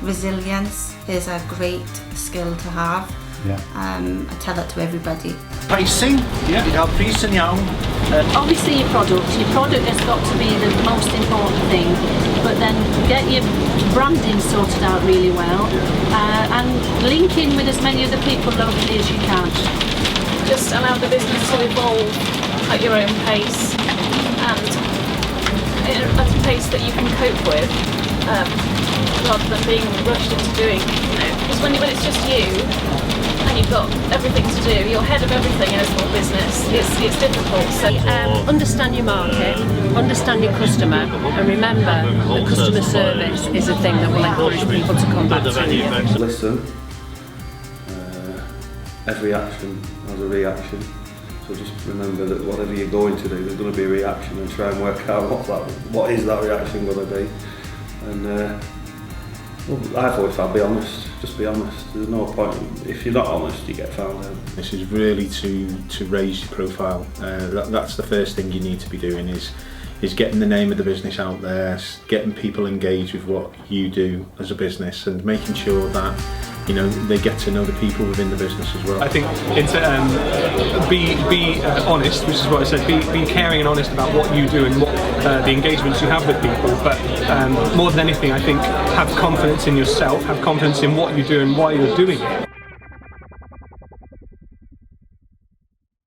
Resilience is a great skill to have. Yeah. I tell that to everybody. Pricing, you have pris yn iawn. Obviously your product has got to be the most important thing, but then get your branding sorted out really well, and link in with as many other people locally as you can. Just allow the business to evolve at your own pace, and at a pace that you can cope with, rather than being rushed into doing, because when it's just you and you've got everything to do, you're head of everything in a small business, it's difficult. So understand your market, understand your customer, and remember that customer service is a thing that will encourage people to come back to you. Listen, every action has a reaction, so just remember that whatever you're going to do, there's going to be a reaction, and try and work out what is that reaction going to be. And I've always found, be honest, just be honest. There's no point, if you're not honest, you get found out. This is really to raise your profile. That's the first thing you need to be doing, is getting the name of the business out there, getting people engaged with what you do as a business, and making sure that they get to know the people within the business as well. I think it's be honest, which is what I said. Be caring and honest about what you do and what the engagements you have with people. But more than anything, I think have confidence in yourself, have confidence in what you do and why you're doing it.